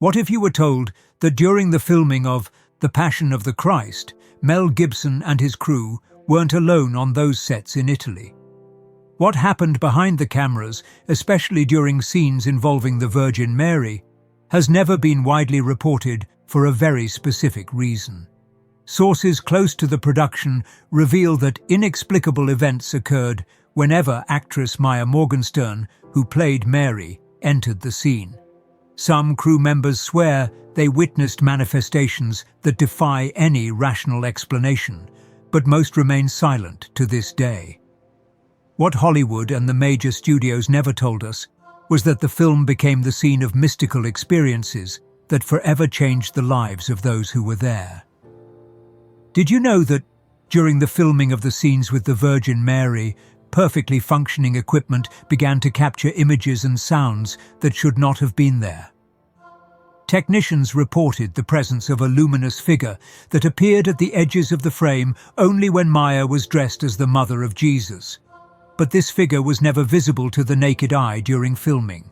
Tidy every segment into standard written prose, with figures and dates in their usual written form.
What if you were told that during the filming of The Passion of the Christ, Mel Gibson and his crew weren't alone on those sets in Italy? What happened behind the cameras, especially during scenes involving the Virgin Mary, has never been widely reported for a very specific reason. Sources close to the production reveal that inexplicable events occurred whenever actress Maya Morgenstern, who played Mary, entered the scene. Some crew members swear they witnessed manifestations that defy any rational explanation, but most remain silent to this day. What Hollywood and the major studios never told us was that the film became the scene of mystical experiences that forever changed the lives of those who were there. Did you know that during the filming of the scenes with the Virgin Mary, perfectly functioning equipment began to capture images and sounds that should not have been there? Technicians reported the presence of a luminous figure that appeared at the edges of the frame only when Maya was dressed as the mother of Jesus. But this figure was never visible to the naked eye during filming.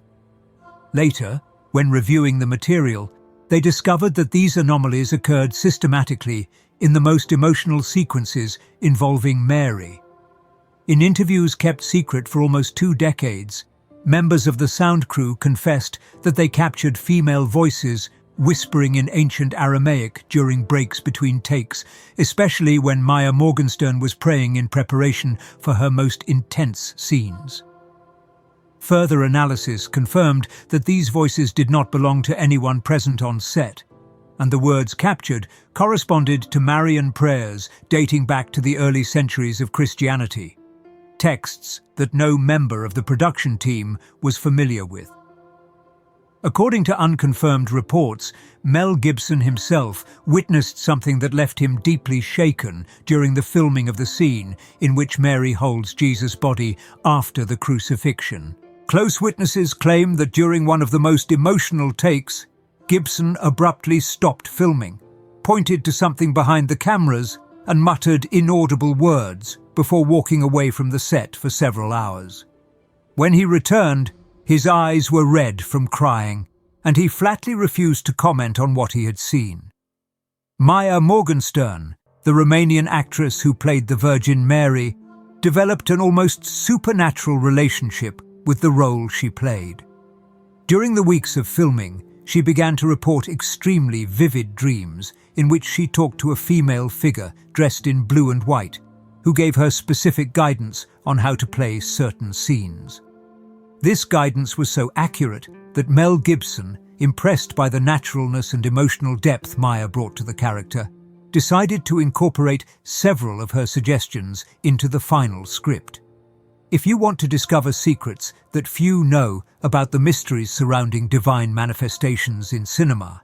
Later, when reviewing the material, they discovered that these anomalies occurred systematically in the most emotional sequences involving Mary. In interviews kept secret for almost 2 decades, members of the sound crew confessed that they captured female voices whispering in ancient Aramaic during breaks between takes, especially when Maya Morgenstern was praying in preparation for her most intense scenes. Further analysis confirmed that these voices did not belong to anyone present on set, and the words captured corresponded to Marian prayers dating back to the early centuries of Christianity, texts that no member of the production team was familiar with. According to unconfirmed reports, Mel Gibson himself witnessed something that left him deeply shaken during the filming of the scene in which Mary holds Jesus' body after the crucifixion. Close witnesses claim that during one of the most emotional takes, Gibson abruptly stopped filming, pointed to something behind the cameras, and muttered inaudible words before walking away from the set for several hours. When he returned, his eyes were red from crying, and he flatly refused to comment on what he had seen. Maya Morgenstern, the Romanian actress who played the Virgin Mary, developed an almost supernatural relationship with the role she played. During the weeks of filming, she began to report extremely vivid dreams in which she talked to a female figure dressed in blue and white, who gave her specific guidance on how to play certain scenes. This guidance was so accurate that Mel Gibson, impressed by the naturalness and emotional depth Maya brought to the character, decided to incorporate several of her suggestions into the final script. If you want to discover secrets that few know about the mysteries surrounding divine manifestations in cinema,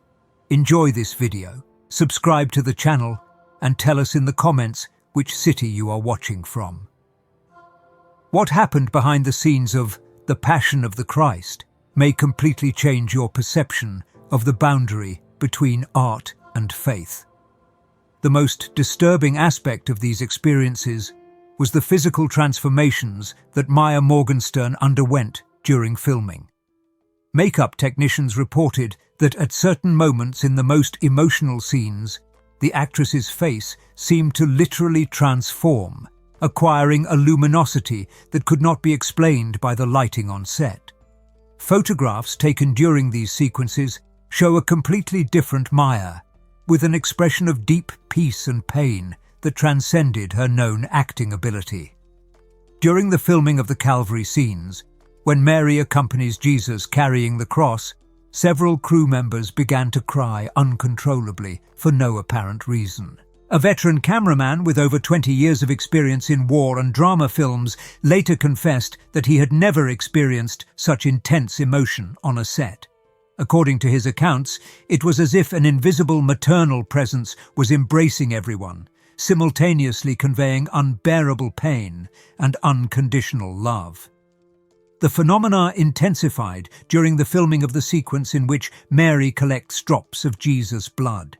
enjoy this video, subscribe to the channel, and tell us in the comments which city you are watching from. What happened behind the scenes of The Passion of the Christ may completely change your perception of the boundary between art and faith. The most disturbing aspect of these experiences was the physical transformations that Maya Morgenstern underwent during filming. Makeup technicians reported that at certain moments in the most emotional scenes, the actress's face seemed to literally transform, acquiring a luminosity that could not be explained by the lighting on set. Photographs taken during these sequences show a completely different Maya, with an expression of deep peace and pain that transcended her known acting ability. During the filming of the Calvary scenes, when Mary accompanies Jesus carrying the cross, several crew members began to cry uncontrollably for no apparent reason. A veteran cameraman with over 20 years of experience in war and drama films later confessed that he had never experienced such intense emotion on a set. According to his accounts, it was as if an invisible maternal presence was embracing everyone, simultaneously conveying unbearable pain and unconditional love. The phenomena intensified during the filming of the sequence in which Mary collects drops of Jesus' blood.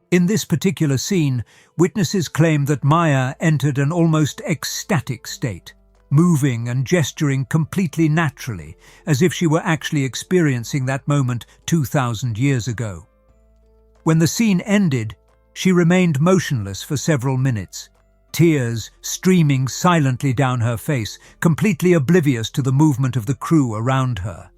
In this particular scene, witnesses claim that Maya entered an almost ecstatic state, moving and gesturing completely naturally, as if she were actually experiencing that moment 2,000 years ago. When the scene ended, she remained motionless for several minutes, tears streaming silently down her face, completely oblivious to the movement of the crew around her.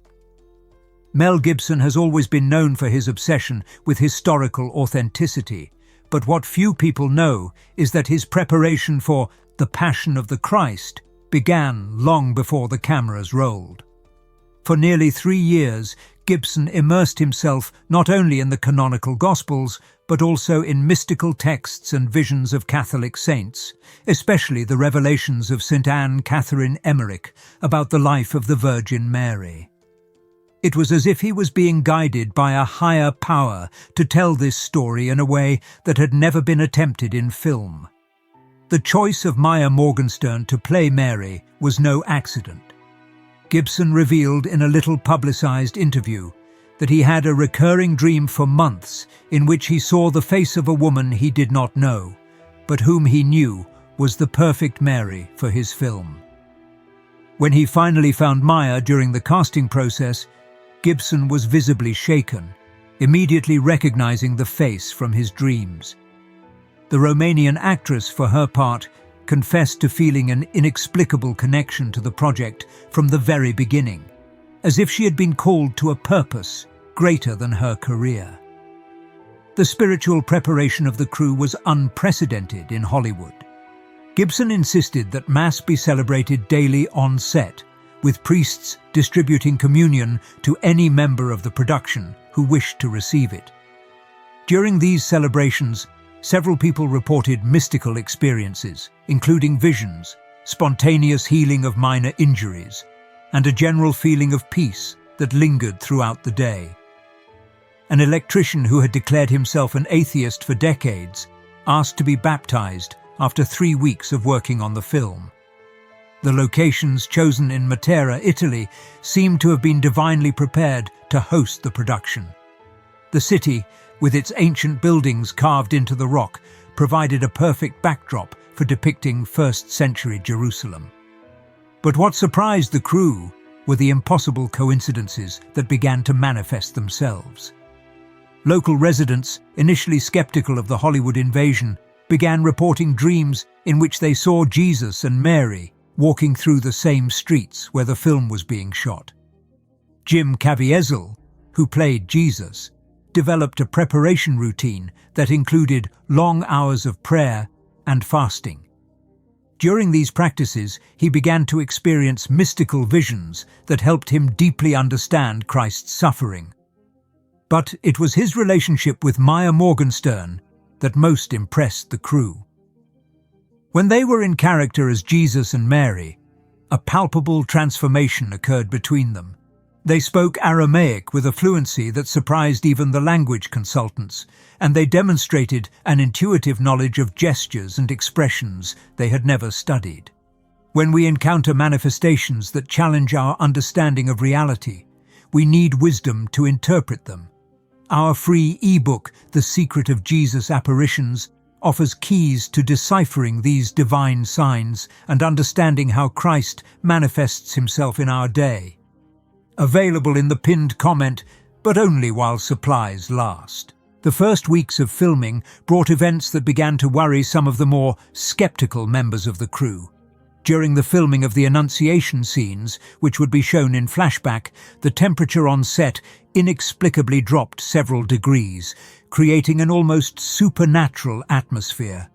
Mel Gibson has always been known for his obsession with historical authenticity, but what few people know is that his preparation for The Passion of the Christ began long before the cameras rolled. For nearly 3 years, Gibson immersed himself not only in the canonical Gospels, but also in mystical texts and visions of Catholic saints, especially the revelations of St. Anne Catherine Emmerich about the life of the Virgin Mary. It was as if he was being guided by a higher power to tell this story in a way that had never been attempted in film. The choice of Maya Morgenstern to play Mary was no accident. Gibson revealed in a little publicized interview that he had a recurring dream for months in which he saw the face of a woman he did not know, but whom he knew was the perfect Mary for his film. When he finally found Maya during the casting process, Gibson was visibly shaken, immediately recognizing the face from his dreams. The Romanian actress, for her part, confessed to feeling an inexplicable connection to the project from the very beginning, as if she had been called to a purpose greater than her career. The spiritual preparation of the crew was unprecedented in Hollywood. Gibson insisted that Mass be celebrated daily on set, with priests distributing communion to any member of the production who wished to receive it. During these celebrations, several people reported mystical experiences, including visions, spontaneous healing of minor injuries, and a general feeling of peace that lingered throughout the day. An electrician who had declared himself an atheist for decades asked to be baptized after 3 weeks of working on the film. The locations chosen in Matera, Italy, seemed to have been divinely prepared to host the production. The city, with its ancient buildings carved into the rock, provided a perfect backdrop for depicting first-century Jerusalem. But what surprised the crew were the impossible coincidences that began to manifest themselves. Local residents, initially skeptical of the Hollywood invasion, began reporting dreams in which they saw Jesus and Mary walking through the same streets where the film was being shot. Jim Caviezel, who played Jesus, developed a preparation routine that included long hours of prayer and fasting. During these practices, he began to experience mystical visions that helped him deeply understand Christ's suffering. But it was his relationship with Maya Morgenstern that most impressed the crew. When they were in character as Jesus and Mary, a palpable transformation occurred between them. They spoke Aramaic with a fluency that surprised even the language consultants, and they demonstrated an intuitive knowledge of gestures and expressions they had never studied. When we encounter manifestations that challenge our understanding of reality, we need wisdom to interpret them. Our free e-book, The Secret of Jesus Apparitions, offers keys to deciphering these divine signs and understanding how Christ manifests himself in our day. Available in the pinned comment, but only while supplies last. The first weeks of filming brought events that began to worry some of the more skeptical members of the crew. During the filming of the Annunciation scenes, which would be shown in flashback, the temperature on set inexplicably dropped several degrees, creating an almost supernatural atmosphere.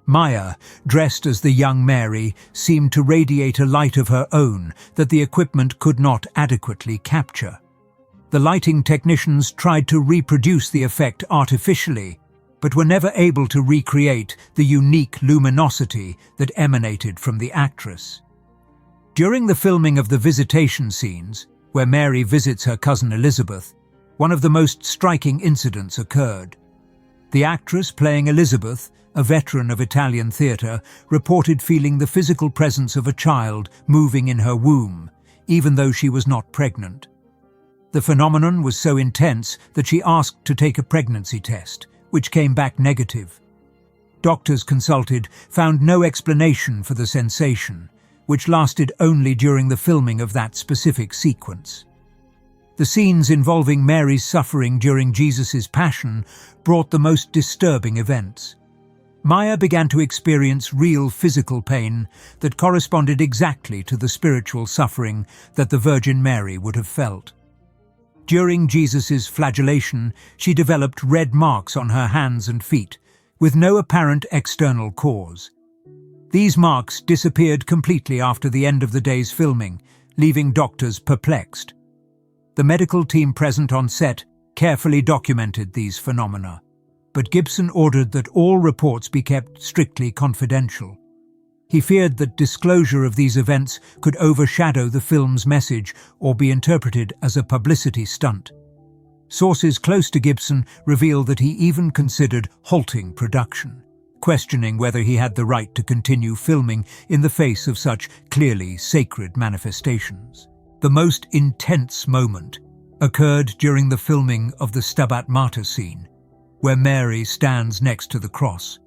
Maya, dressed as the young Mary, seemed to radiate a light of her own that the equipment could not adequately capture. The lighting technicians tried to reproduce the effect artificially, but were never able to recreate the unique luminosity that emanated from the actress. During the filming of the visitation scenes, where Mary visits her cousin Elizabeth, one of the most striking incidents occurred. The actress playing Elizabeth, a veteran of Italian theatre, reported feeling the physical presence of a child moving in her womb, even though she was not pregnant. The phenomenon was so intense that she asked to take a pregnancy test, which came back negative. Doctors consulted found no explanation for the sensation, which lasted only during the filming of that specific sequence. The scenes involving Mary's suffering during Jesus' passion brought the most disturbing events. Maya began to experience real physical pain that corresponded exactly to the spiritual suffering that the Virgin Mary would have felt. During Jesus' flagellation, she developed red marks on her hands and feet, with no apparent external cause. These marks disappeared completely after the end of the day's filming, leaving doctors perplexed. The medical team present on set carefully documented these phenomena, but Gibson ordered that all reports be kept strictly confidential. He feared that disclosure of these events could overshadow the film's message or be interpreted as a publicity stunt. Sources close to Gibson reveal that he even considered halting production, questioning whether he had the right to continue filming in the face of such clearly sacred manifestations. The most intense moment occurred during the filming of the Stabat Mater scene, where Mary stands next to the cross.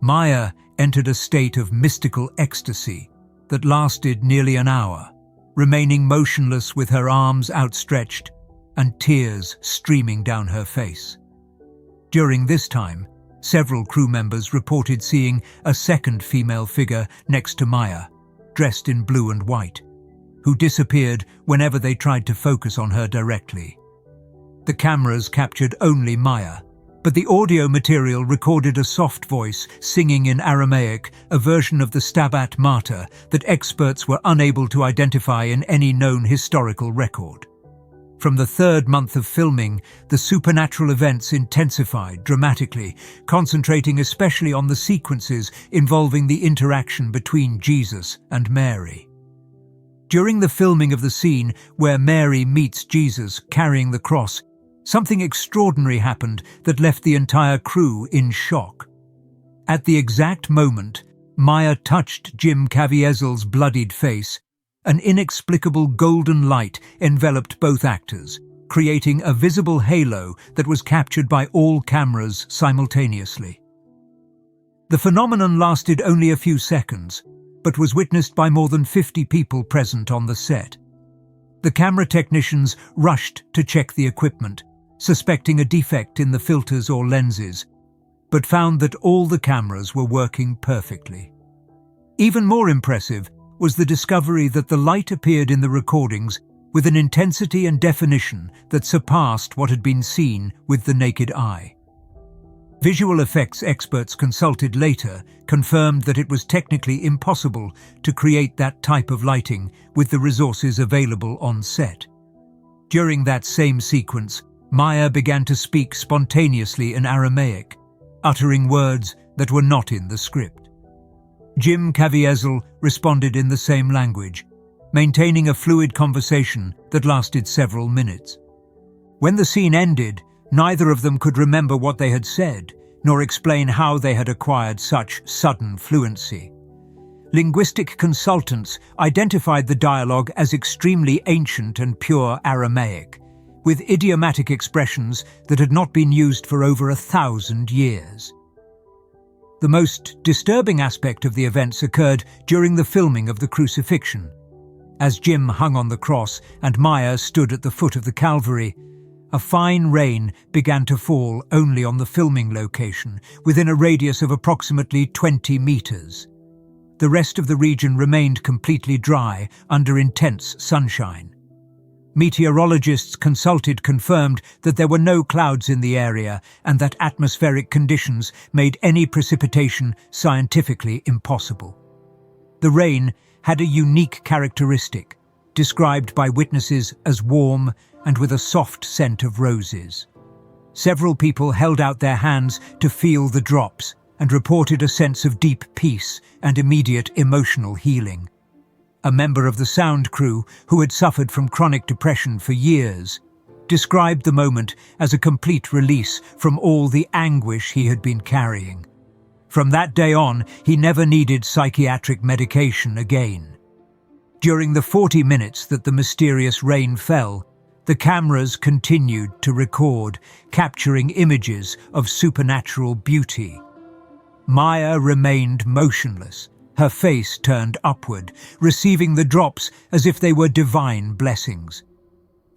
Maya entered a state of mystical ecstasy that lasted nearly an hour, remaining motionless with her arms outstretched and tears streaming down her face. During this time, several crew members reported seeing a second female figure next to Maya, dressed in blue and white, who disappeared whenever they tried to focus on her directly. The cameras captured only Maya, but the audio material recorded a soft voice singing in Aramaic, a version of the Stabat Mater that experts were unable to identify in any known historical record. From the third month of filming, the supernatural events intensified dramatically, concentrating especially on the sequences involving the interaction between Jesus and Mary. During the filming of the scene where Mary meets Jesus carrying the cross, something extraordinary happened that left the entire crew in shock. At the exact moment Maya touched Jim Caviezel's bloodied face, an inexplicable golden light enveloped both actors, creating a visible halo that was captured by all cameras simultaneously. The phenomenon lasted only a few seconds, but was witnessed by more than 50 people present on the set. The camera technicians rushed to check the equipment, suspecting a defect in the filters or lenses, but found that all the cameras were working perfectly. Even more impressive was the discovery that the light appeared in the recordings with an intensity and definition that surpassed what had been seen with the naked eye. Visual effects experts consulted later confirmed that it was technically impossible to create that type of lighting with the resources available on set. During that same sequence, Maya began to speak spontaneously in Aramaic, uttering words that were not in the script. Jim Caviezel responded in the same language, maintaining a fluid conversation that lasted several minutes. When the scene ended, neither of them could remember what they had said, nor explain how they had acquired such sudden fluency. Linguistic consultants identified the dialogue as extremely ancient and pure Aramaic, with idiomatic expressions that had not been used for over 1,000 years. The most disturbing aspect of the events occurred during the filming of the crucifixion. As Jim hung on the cross and Maya stood at the foot of the Calvary, a fine rain began to fall only on the filming location, within a radius of approximately 20 meters. The rest of the region remained completely dry under intense sunshine. Meteorologists consulted confirmed that there were no clouds in the area and that atmospheric conditions made any precipitation scientifically impossible. The rain had a unique characteristic, described by witnesses as warm and with a soft scent of roses. Several people held out their hands to feel the drops and reported a sense of deep peace and immediate emotional healing. A member of the sound crew, who had suffered from chronic depression for years, described the moment as a complete release from all the anguish he had been carrying. From that day on, he never needed psychiatric medication again. During the 40 minutes that the mysterious rain fell, the cameras continued to record, capturing images of supernatural beauty. Maya remained motionless, her face turned upward, receiving the drops as if they were divine blessings.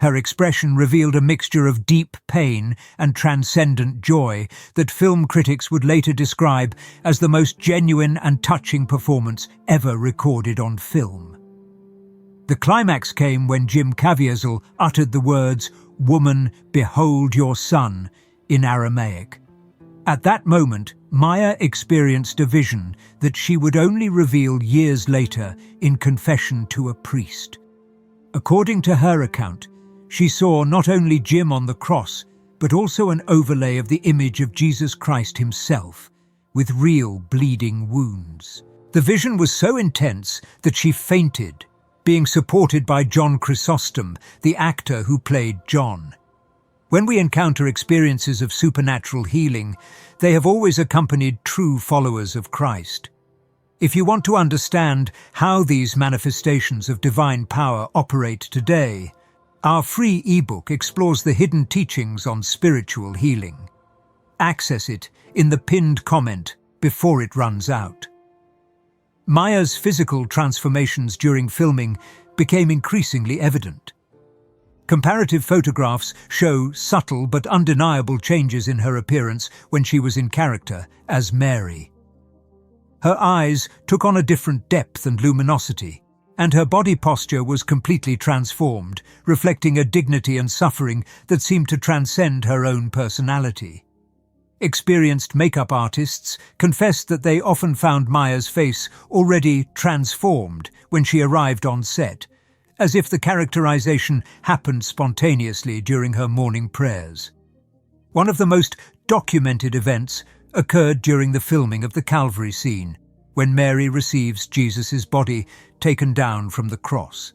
Her expression revealed a mixture of deep pain and transcendent joy that film critics would later describe as the most genuine and touching performance ever recorded on film. The climax came when Jim Caviezel uttered the words, "Woman, behold your son," in Aramaic. At that moment, Maya experienced a vision that she would only reveal years later in confession to a priest. According to her account, she saw not only Jim on the cross, but also an overlay of the image of Jesus Christ himself, with real bleeding wounds. The vision was so intense that she fainted, being supported by John Chrysostom, the actor who played John. When we encounter experiences of supernatural healing, they have always accompanied true followers of Christ. If you want to understand how these manifestations of divine power operate today, our free ebook explores the hidden teachings on spiritual healing. Access it in the pinned comment before it runs out. Maya's physical transformations during filming became increasingly evident. Comparative photographs show subtle but undeniable changes in her appearance when she was in character as Mary. Her eyes took on a different depth and luminosity, and her body posture was completely transformed, reflecting a dignity and suffering that seemed to transcend her own personality. Experienced makeup artists confessed that they often found Maya's face already transformed when she arrived on set, as if the characterization happened spontaneously during her morning prayers. One of the most documented events occurred during the filming of the Calvary scene, when Mary receives Jesus' body taken down from the cross.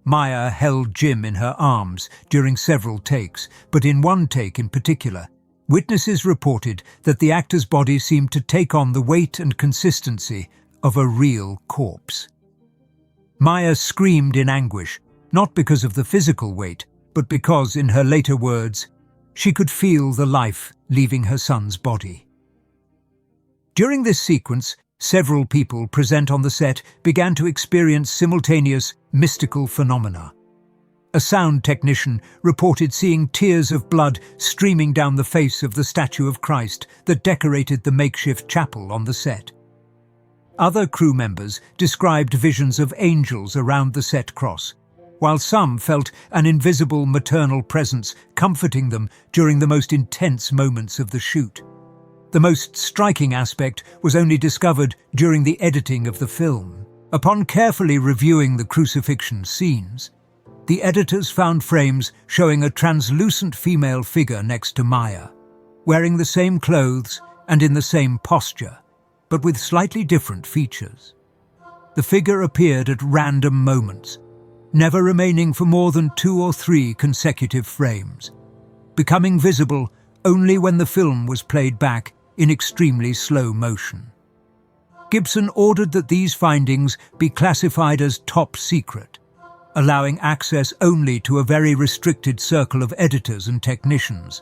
Maya held Jim in her arms during several takes, but in one take in particular, witnesses reported that the actor's body seemed to take on the weight and consistency of a real corpse. Maya screamed in anguish, not because of the physical weight, but because, in her later words, she could feel the life leaving her son's body. During this sequence, several people present on the set began to experience simultaneous mystical phenomena. A sound technician reported seeing tears of blood streaming down the face of the statue of Christ that decorated the makeshift chapel on the set. Other crew members described visions of angels around the set cross, while some felt an invisible maternal presence comforting them during the most intense moments of the shoot. The most striking aspect was only discovered during the editing of the film. Upon carefully reviewing the crucifixion scenes, the editors found frames showing a translucent female figure next to Maya, wearing the same clothes and in the same posture, but with slightly different features. The figure appeared at random moments, never remaining for more than 2 or 3 consecutive frames, becoming visible only when the film was played back in extremely slow motion. Gibson ordered that these findings be classified as top secret, allowing access only to a very restricted circle of editors and technicians.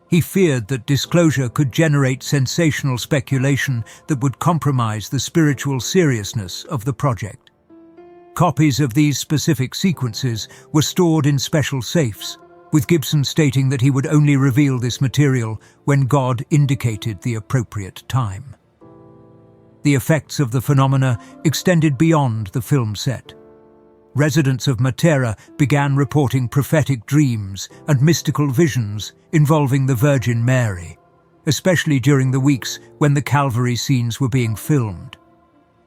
He feared that disclosure could generate sensational speculation that would compromise the spiritual seriousness of the project. Copies of these specific sequences were stored in special safes, with Gibson stating that he would only reveal this material when God indicated the appropriate time. The effects of the phenomena extended beyond the film set. Residents of Matera began reporting prophetic dreams and mystical visions involving the Virgin Mary, especially during the weeks when the Calvary scenes were being filmed.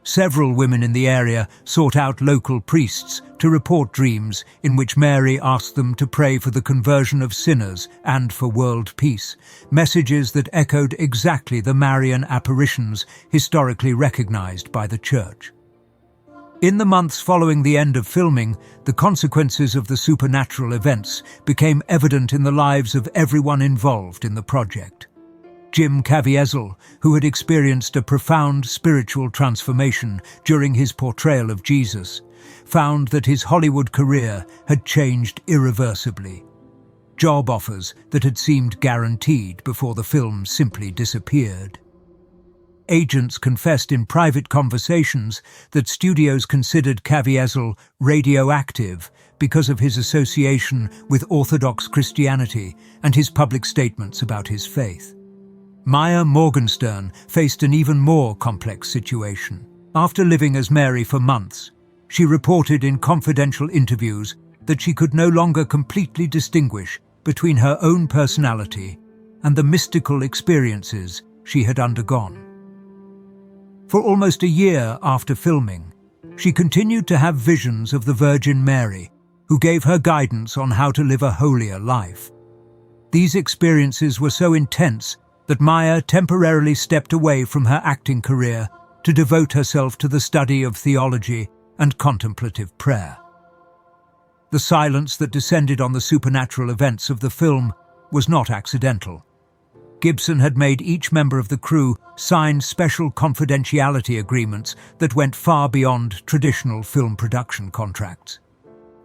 Several women in the area sought out local priests to report dreams in which Mary asked them to pray for the conversion of sinners and for world peace, messages that echoed exactly the Marian apparitions historically recognized by the Church. In the months following the end of filming, the consequences of the supernatural events became evident in the lives of everyone involved in the project. Jim Caviezel, who had experienced a profound spiritual transformation during his portrayal of Jesus, found that his Hollywood career had changed irreversibly. Job offers that had seemed guaranteed before the film simply disappeared. Agents confessed in private conversations that studios considered Caviezel radioactive because of his association with Orthodox Christianity and his public statements about his faith. Maya Morgenstern faced an even more complex situation. After living as Mary for months, she reported in confidential interviews that she could no longer completely distinguish between her own personality and the mystical experiences she had undergone. For almost a year after filming, she continued to have visions of the Virgin Mary, who gave her guidance on how to live a holier life. These experiences were so intense that Maya temporarily stepped away from her acting career to devote herself to the study of theology and contemplative prayer. The silence that descended on the supernatural events of the film was not accidental. Gibson had made each member of the crew sign special confidentiality agreements that went far beyond traditional film production contracts.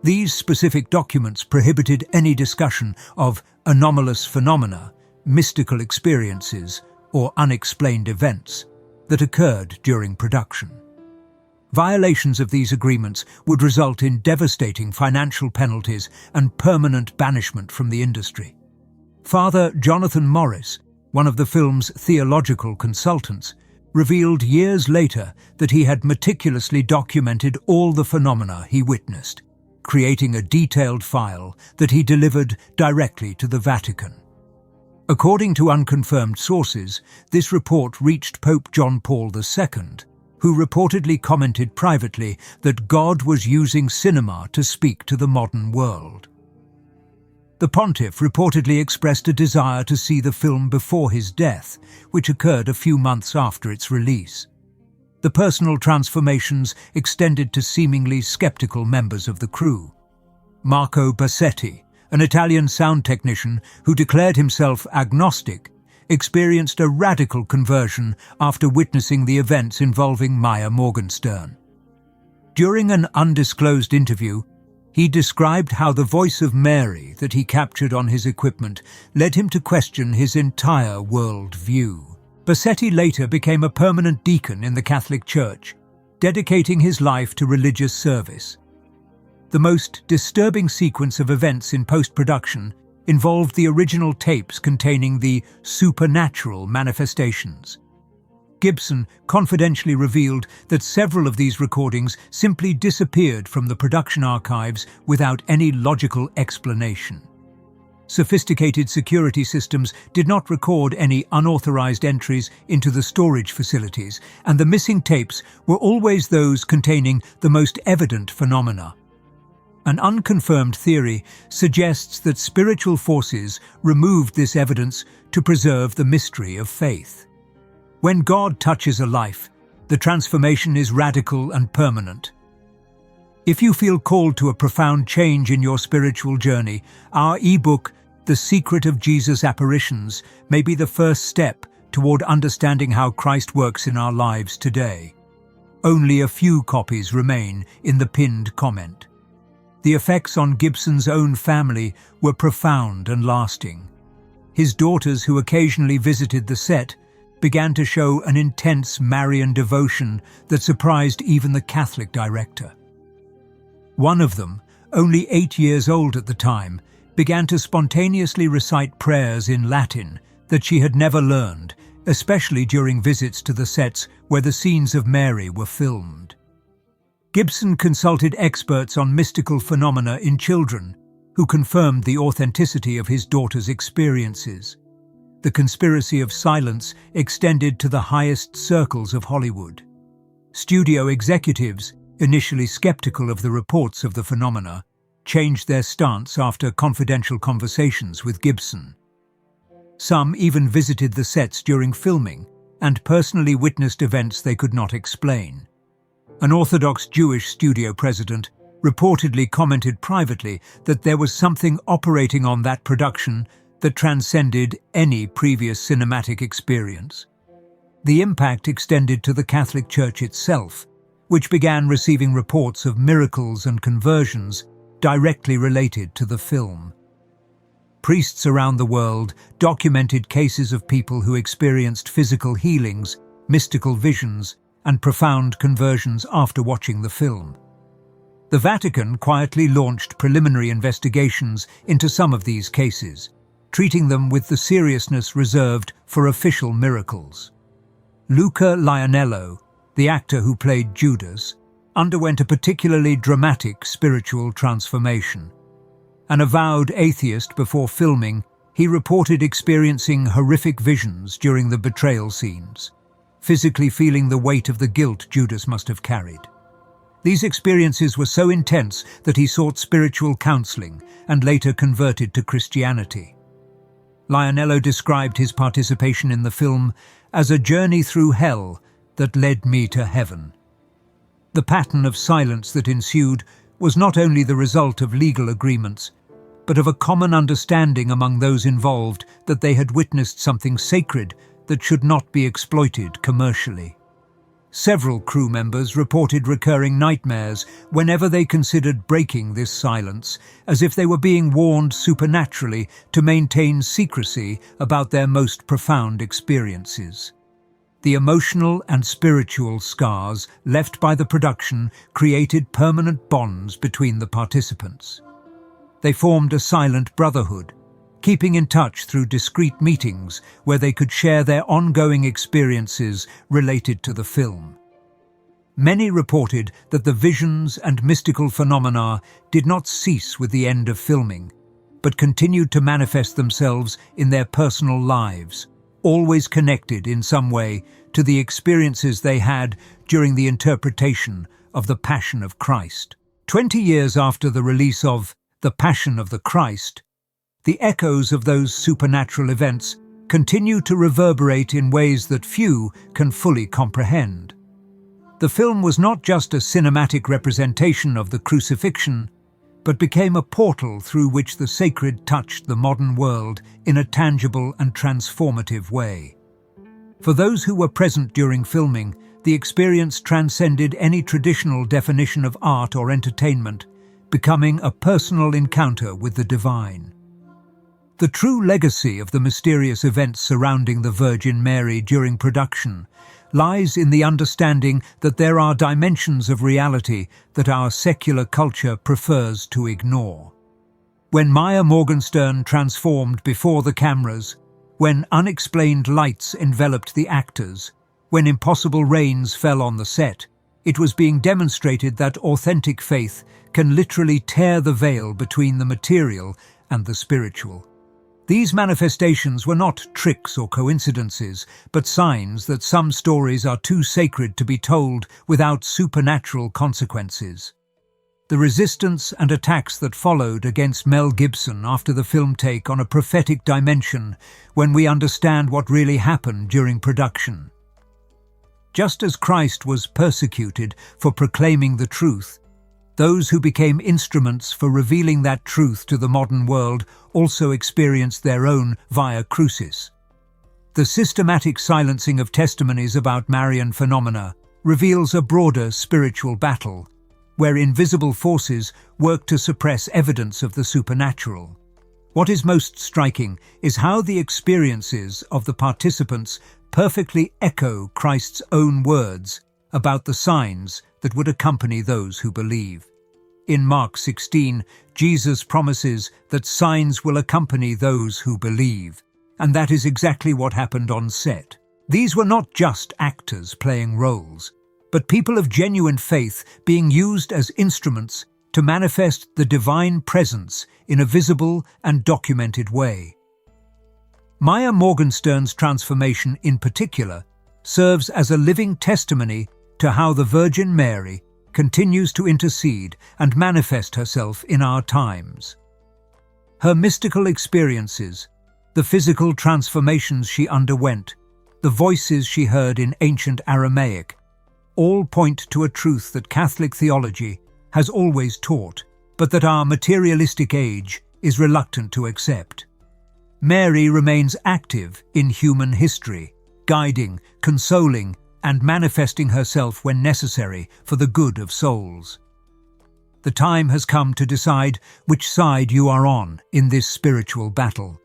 These specific documents prohibited any discussion of anomalous phenomena, mystical experiences, or unexplained events that occurred during production. Violations of these agreements would result in devastating financial penalties and permanent banishment from the industry. Father Jonathan Morris, one of the film's theological consultants, revealed years later that he had meticulously documented all the phenomena he witnessed, creating a detailed file that he delivered directly to the Vatican. According to unconfirmed sources, this report reached Pope John Paul II, who reportedly commented privately that God was using cinema to speak to the modern world. The pontiff reportedly expressed a desire to see the film before his death, which occurred a few months after its release. The personal transformations extended to seemingly skeptical members of the crew. Marco Bassetti, an Italian sound technician who declared himself agnostic, experienced a radical conversion after witnessing the events involving Maya Morgenstern. During an undisclosed interview, he described how the voice of Mary that he captured on his equipment led him to question his entire world view. Bassetti later became a permanent deacon in the Catholic Church, dedicating his life to religious service. The most disturbing sequence of events in post-production involved the original tapes containing the supernatural manifestations. Gibson confidentially revealed that several of these recordings simply disappeared from the production archives without any logical explanation. Sophisticated security systems did not record any unauthorized entries into the storage facilities, and the missing tapes were always those containing the most evident phenomena. An unconfirmed theory suggests that spiritual forces removed this evidence to preserve the mystery of faith. When God touches a life, the transformation is radical and permanent. If you feel called to a profound change in your spiritual journey, our ebook, The Secret of Jesus' Apparitions, may be the first step toward understanding how Christ works in our lives today. Only a few copies remain in the pinned comment. The effects on Gibson's own family were profound and lasting. His daughters, who occasionally visited the set, began to show an intense Marian devotion that surprised even the Catholic director. One of them, only 8 years old at the time, began to spontaneously recite prayers in Latin that she had never learned, especially during visits to the sets where the scenes of Mary were filmed. Gibson consulted experts on mystical phenomena in children, who confirmed the authenticity of his daughter's experiences. The conspiracy of silence extended to the highest circles of Hollywood. Studio executives, initially skeptical of the reports of the phenomena, changed their stance after confidential conversations with Gibson. Some even visited the sets during filming and personally witnessed events they could not explain. An Orthodox Jewish studio president reportedly commented privately that there was something operating on that production that transcended any previous cinematic experience. The impact extended to the Catholic Church itself, which began receiving reports of miracles and conversions directly related to the film. Priests around the world documented cases of people who experienced physical healings mystical visions, and profound conversions after watching the film. The Vatican quietly launched preliminary investigations into some of these cases, treating them with the seriousness reserved for official miracles. Luca Lionello, the actor who played Judas, underwent a particularly dramatic spiritual transformation. An avowed atheist before filming, he reported experiencing horrific visions during the betrayal scenes, physically feeling the weight of the guilt Judas must have carried. These experiences were so intense that he sought spiritual counseling and later converted to Christianity. Lionello described his participation in the film as a journey through hell that led me to heaven. The pattern of silence that ensued was not only the result of legal agreements, but of a common understanding among those involved that they had witnessed something sacred that should not be exploited commercially. Several crew members reported recurring nightmares whenever they considered breaking this silence, as if they were being warned supernaturally to maintain secrecy about their most profound experiences. The emotional and spiritual scars left by the production created permanent bonds between the participants. They formed a silent brotherhood, keeping in touch through discreet meetings where they could share their ongoing experiences related to the film. Many reported that the visions and mystical phenomena did not cease with the end of filming, but continued to manifest themselves in their personal lives, always connected in some way to the experiences they had during the interpretation of the Passion of Christ. 20 years after the release of The Passion of the Christ, the echoes of those supernatural events continue to reverberate in ways that few can fully comprehend. The film was not just a cinematic representation of the crucifixion, but became a portal through which the sacred touched the modern world in a tangible and transformative way. For those who were present during filming, the experience transcended any traditional definition of art or entertainment, becoming a personal encounter with the divine. The true legacy of the mysterious events surrounding the Virgin Mary during production lies in the understanding that there are dimensions of reality that our secular culture prefers to ignore. When Maya Morgenstern transformed before the cameras, when unexplained lights enveloped the actors, when impossible rains fell on the set, it was being demonstrated that authentic faith can literally tear the veil between the material and the spiritual. These manifestations were not tricks or coincidences, but signs that some stories are too sacred to be told without supernatural consequences. The resistance and attacks that followed against Mel Gibson after the film take on a prophetic dimension when we understand what really happened during production. Just as Christ was persecuted for proclaiming the truth, those who became instruments for revealing that truth to the modern world also experienced their own via crucis. The systematic silencing of testimonies about Marian phenomena reveals a broader spiritual battle, where invisible forces work to suppress evidence of the supernatural. What is most striking is how the experiences of the participants perfectly echo Christ's own words about the signs that would accompany those who believe. In Mark 16, Jesus promises that signs will accompany those who believe, and that is exactly what happened on set. These were not just actors playing roles, but people of genuine faith being used as instruments to manifest the divine presence in a visible and documented way. Maya Morgenstern's transformation in particular serves as a living testimony to how the Virgin Mary continues to intercede and manifest herself in our times. Her mystical experiences, the physical transformations she underwent, the voices she heard in ancient Aramaic, all point to a truth that Catholic theology has always taught, but that our materialistic age is reluctant to accept. Mary remains active in human history, guiding, consoling, and manifesting herself when necessary for the good of souls. The time has come to decide which side you are on in this spiritual battle.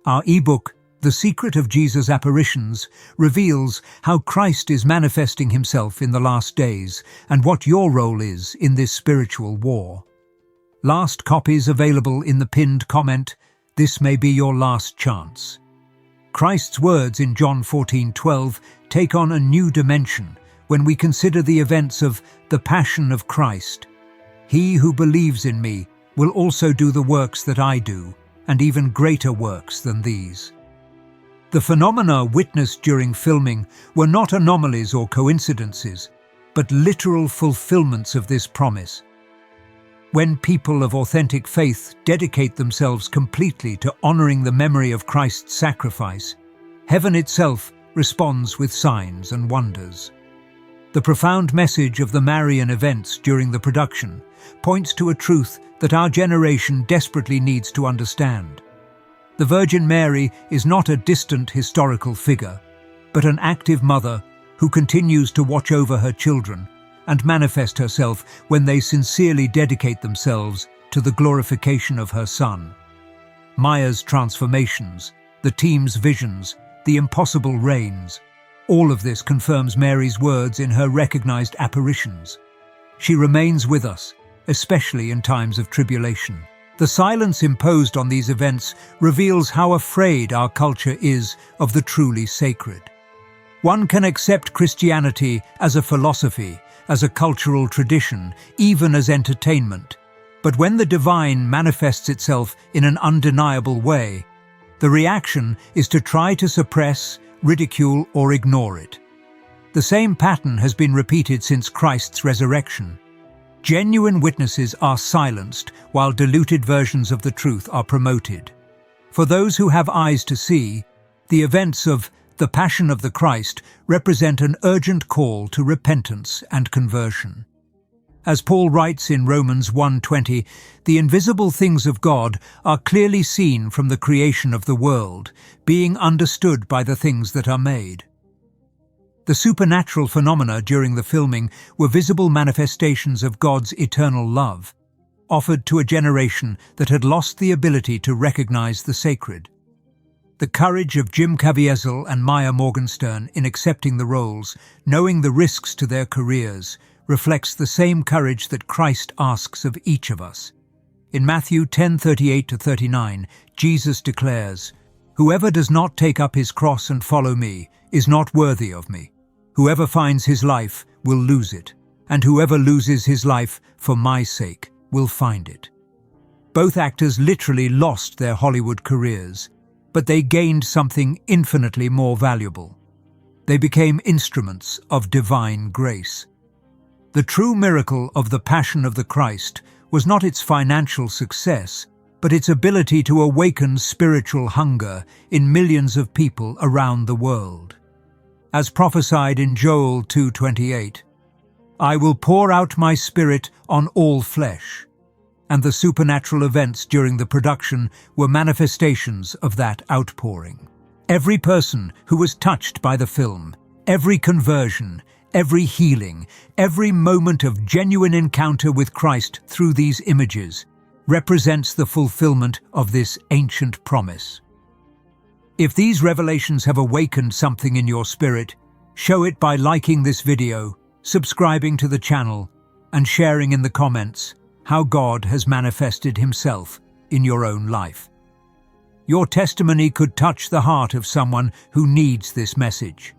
Our ebook, The Secret of Jesus' Apparitions reveals how Christ is manifesting himself in the last days and what your role is in this spiritual war. Last copies available in the pinned comment. This may be your last chance. Christ's words in John 14:12 take on a new dimension when we consider the events of the Passion of Christ. He who believes in me will also do the works that I do, and even greater works than these. The phenomena witnessed during filming were not anomalies or coincidences, but literal fulfillments of this promise. When people of authentic faith dedicate themselves completely to honoring the memory of Christ's sacrifice, heaven itself responds with signs and wonders. The profound message of the Marian events during the production points to a truth that our generation desperately needs to understand. The Virgin Mary is not a distant historical figure, but an active mother who continues to watch over her children and manifest herself when they sincerely dedicate themselves to the glorification of her Son. Maya's transformations, the team's visions, the impossible reigns, all of this confirms Mary's words in her recognized apparitions. She remains with us, especially in times of tribulation. The silence imposed on these events reveals how afraid our culture is of the truly sacred. One can accept Christianity as a philosophy, as a cultural tradition, even as entertainment. But when the divine manifests itself in an undeniable way, the reaction is to try to suppress, ridicule, or ignore it. The same pattern has been repeated since Christ's resurrection. Genuine witnesses are silenced while diluted versions of the truth are promoted. For those who have eyes to see, the events of the Passion of the Christ represent an urgent call to repentance and conversion. As Paul writes in Romans 1:20, the invisible things of God are clearly seen from the creation of the world, being understood by the things that are made. The supernatural phenomena during the filming were visible manifestations of God's eternal love, offered to a generation that had lost the ability to recognize the sacred. The courage of Jim Caviezel and Maya Morgenstern in accepting the roles, knowing the risks to their careers, reflects the same courage that Christ asks of each of us. In Matthew 10:38-39, Jesus declares, "Whoever does not take up his cross and follow me is not worthy of me. Whoever finds his life will lose it, and whoever loses his life for my sake will find it." Both actors literally lost their Hollywood careers, but they gained something infinitely more valuable. They became instruments of divine grace. The true miracle of the Passion of the Christ was not its financial success, but its ability to awaken spiritual hunger in millions of people around the world. As prophesied in Joel 2:28, "I will pour out my spirit on all flesh," and the supernatural events during the production were manifestations of that outpouring. Every person who was touched by the film, every conversion, every healing, every moment of genuine encounter with Christ through these images represents the fulfillment of this ancient promise. If these revelations have awakened something in your spirit, show it by liking this video, subscribing to the channel, and sharing in the comments how God has manifested himself in your own life. Your testimony could touch the heart of someone who needs this message.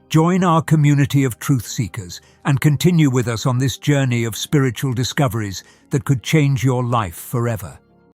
Join our community of truth seekers and continue with us on this journey of spiritual discoveries that could change your life forever.